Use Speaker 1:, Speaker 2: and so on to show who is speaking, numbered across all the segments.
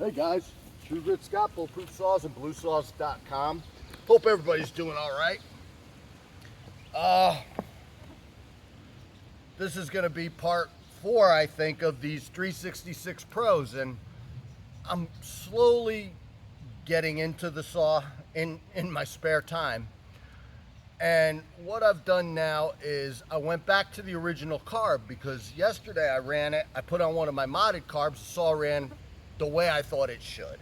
Speaker 1: Hey guys, True Grit Scott, Bulletproof Saws and BLUESAWS.com. Hope everybody's doing all right. This is going to be part 4, I think, of these 366 Pros, and I'm slowly getting into the saw in my spare time. And what I've done now is I went back to the original carb, because yesterday I ran it, I put on one of my modded carbs, the saw ran the way I thought it should.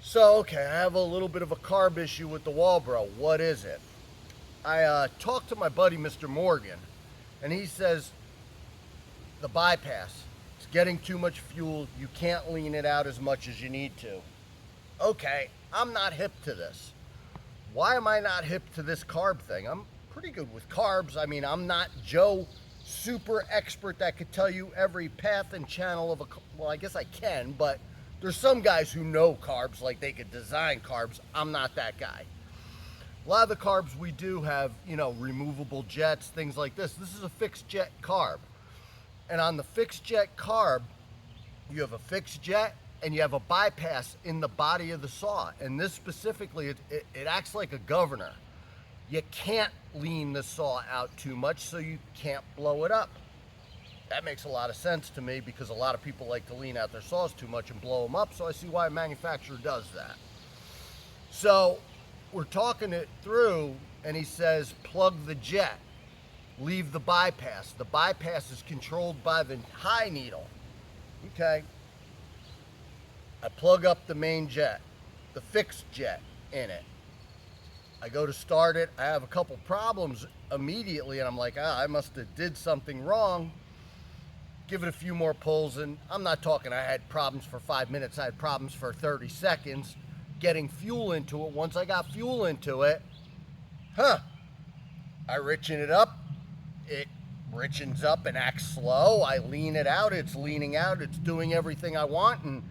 Speaker 1: So, okay, I have a little bit of a carb issue with the Walbro. What is it? I talked to my buddy, Mr. Morgan, and he says the bypass, it's getting too much fuel. You can't lean it out as much as you need to. Okay, I'm not hip to this. Why am I not hip to this carb thing? I'm pretty good with carbs. I mean, I'm not Joe super expert that could tell you every path and channel of a, well, I guess I can, but there's some guys who know carbs, like they could design carbs. I'm not that guy. A lot of the carbs we do have, you know, removable jets, things like this. This is a fixed jet carb. And on the fixed jet carb, you have a fixed jet and you have a bypass in the body of the saw. And this specifically, it acts like a governor. You can't lean the saw out too much, so you can't blow it up. That makes a lot of sense to me, because a lot of people like to lean out their saws too much and blow them up, so I see why a manufacturer does that. So we're talking it through, and he says plug the jet, leave the bypass. The bypass is controlled by the high needle. Okay. I plug up the main jet, the fixed jet in it. I go to start it. I have a couple problems immediately, and I'm like, I must have did something wrong. Give it a few more pulls, and I'm not talking I had problems for 5 minutes. I had problems for 30 seconds getting fuel into it. Once I got fuel into it, I richen it up. It richens up and acts slow. I lean it out. It's leaning out. It's doing everything I want and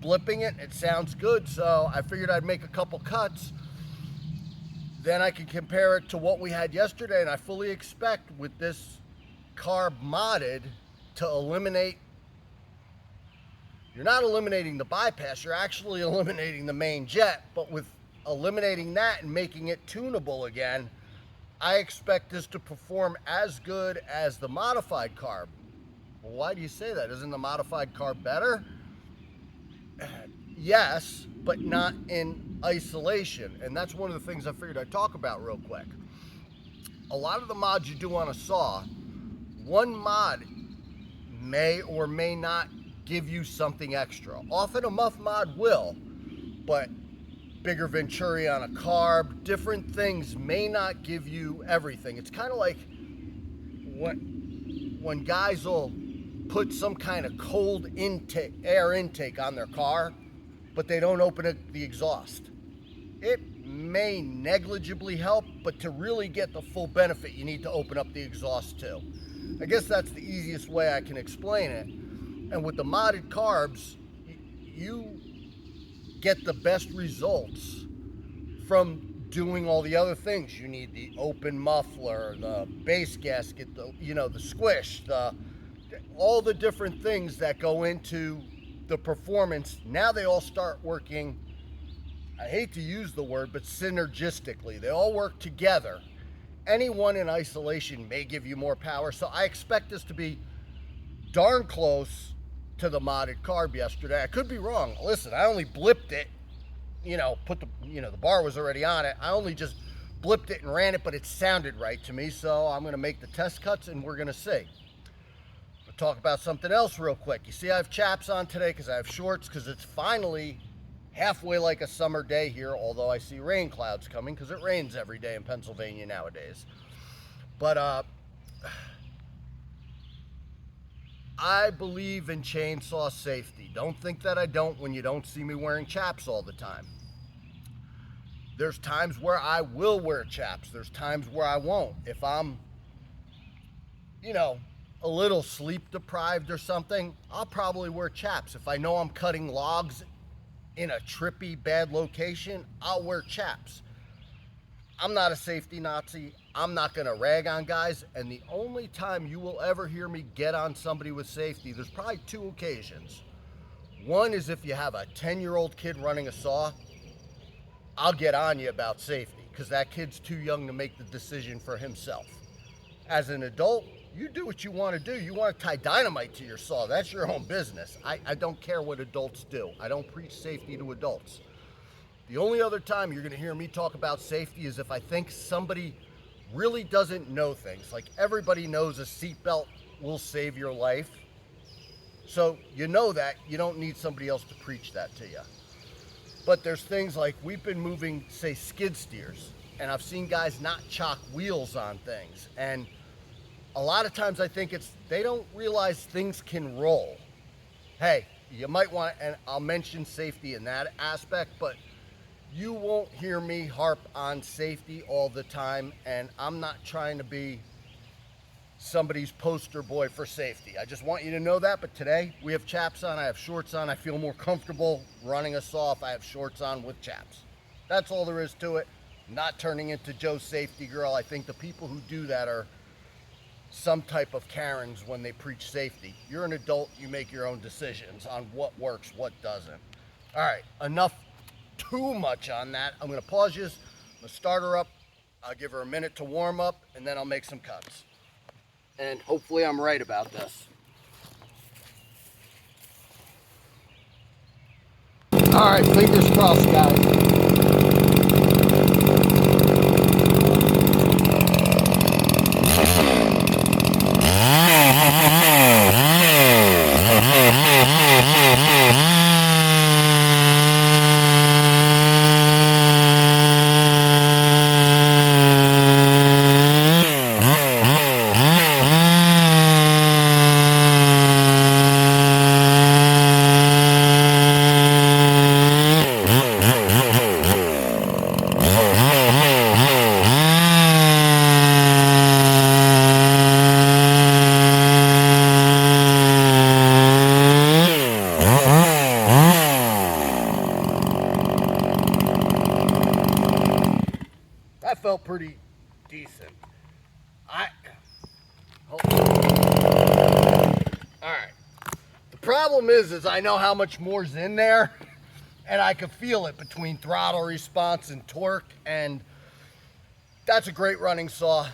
Speaker 1: blipping it. It sounds good, so I figured I'd make a couple cuts. Then I can compare it to what we had yesterday, and I fully expect with this carb modded to eliminate, you're not eliminating the bypass, you're actually eliminating the main jet, but with eliminating that and making it tunable again, I expect this to perform as good as the modified carb. Well, why do you say that? Isn't the modified carb better? Yes, but not in isolation. And that's one of the things I figured I'd talk about real quick. A lot of the mods you do on a saw, one mod may or may not give you something extra. Often a muff mod will, but bigger venturi on a carb, different things may not give you everything. It's kind of like when guys will put some kind of cold intake, air intake on their car, but they don't open the exhaust. It may negligibly help, but to really get the full benefit, you need to open up the exhaust too. I guess that's the easiest way I can explain it. And with the modded carbs, you get the best results from doing all the other things. You need the open muffler, the base gasket, the squish, all the different things that go into the performance. Now they all start working, I hate to use the word, but synergistically. They all work together. Any one in isolation may give you more power, so I expect this to be darn close to the modded carb yesterday. I could be wrong. Listen, I only blipped it, the bar was already on it. I only just blipped it and ran it, but it sounded right to me, so I'm going to make the test cuts and we're going to see. We'll talk about something else real quick. You see I have chaps on today because I have shorts, because it's finally halfway like a summer day here, although I see rain clouds coming because it rains every day in Pennsylvania nowadays. But I believe in chainsaw safety. Don't think that I don't when you don't see me wearing chaps all the time. There's times where I will wear chaps. There's times where I won't. If I'm, a little sleep deprived or something, I'll probably wear chaps. If I know I'm cutting logs in a trippy, bad location, I'll wear chaps. I'm not a safety Nazi. I'm not going to rag on guys. And the only time you will ever hear me get on somebody with safety, there's probably 2 occasions. One is if you have a 10-year-old kid running a saw, I'll get on you about safety because that kid's too young to make the decision for himself. As an adult, you do what you want to do. You want to tie dynamite to your saw. That's your own business. I don't care what adults do. I don't preach safety to adults. The only other time you're going to hear me talk about safety is if I think somebody really doesn't know things. Like everybody knows a seatbelt will save your life. So you know that. You don't need somebody else to preach that to you. But there's things like we've been moving, say, skid steers, and I've seen guys not chock wheels on things. And a lot of times I think they don't realize things can roll. Hey, you might want, and I'll mention safety in that aspect, but you won't hear me harp on safety all the time, and I'm not trying to be somebody's poster boy for safety. I just want you to know that. But today we have chaps on, I have shorts on. I feel more comfortable running a saw if I have shorts on with chaps. That's all there is to it. Not turning into Joe's safety girl. I think the people who do that are some type of Karens when they preach safety. You're an adult, you make your own decisions on what works, what doesn't. All right, enough too much on that. I'm gonna pause this, I'm gonna start her up, I'll give her a minute to warm up, and then I'll make some cuts. And hopefully I'm right about this. All right, fingers crossed, guys. That felt pretty decent. All right. The problem is I know how much more's in there, and I can feel it between throttle response and torque, and that's a great running saw.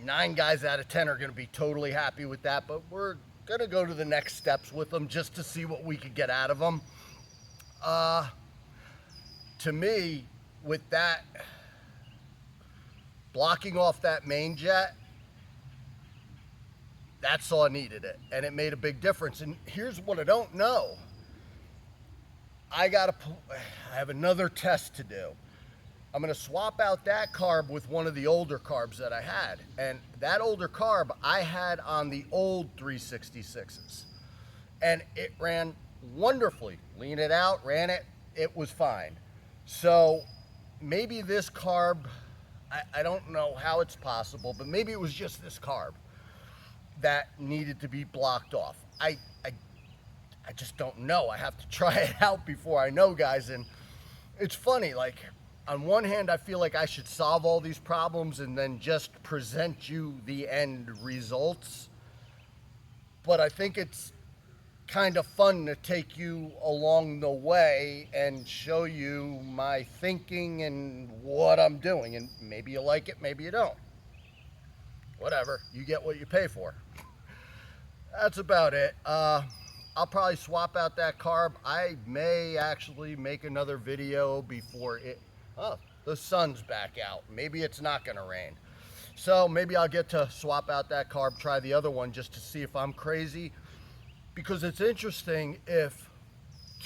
Speaker 1: 9 guys out of 10 are going to be totally happy with that, but we're going to go to the next steps with them just to see what we could get out of them. To me, with that, blocking off that main jet, that saw needed it, and it made a big difference. And here's what I don't know. I have another test to do. I'm gonna swap out that carb with one of the older carbs that I had. And that older carb I had on the old 366s. And it ran wonderfully. Lean it out, ran it, it was fine. So maybe this carb, I don't know how it's possible, but maybe it was just this carb that needed to be blocked off. I just don't know. I have to try it out before I know, guys. And it's funny, like, on one hand, I feel like I should solve all these problems and then just present you the end results. But I think it's kind of fun to take you along the way and show you my thinking and what I'm doing. And maybe you like it, maybe you don't. Whatever, you get what you pay for. That's about it. I'll probably swap out that carb. I may actually make another video before the sun's back out. Maybe it's not gonna rain. So maybe I'll get to swap out that carb, try the other one just to see if I'm crazy. Because it's interesting, if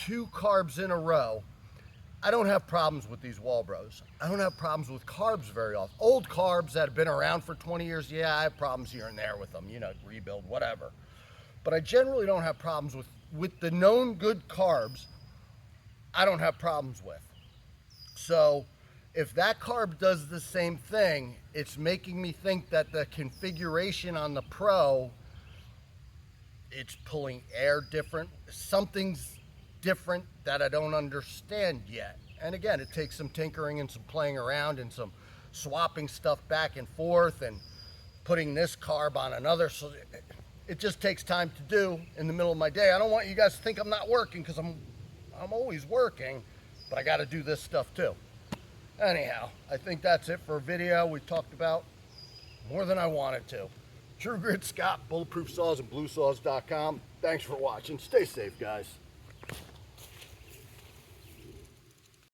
Speaker 1: 2 carbs in a row, I don't have problems with these Walbros. I don't have problems with carbs very often. Old carbs that have been around for 20 years, yeah, I have problems here and there with them, you know, rebuild, whatever. But I generally don't have problems with the known good carbs. I don't have problems with. So if that carb does the same thing, it's making me think that the configuration on the Pro, it's pulling air different. Something's different that I don't understand yet. And again, it takes some tinkering and some playing around and some swapping stuff back and forth and putting this carb on another. So it just takes time to do in the middle of my day. I don't want you guys to think I'm not working, because I'm always working, but I got to do this stuff too. Anyhow, I think that's it for a video. We talked about more than I wanted to. True Grit Scott, Bulletproof Saws and BLUESAWS.com. Thanks for watching. Stay safe, guys.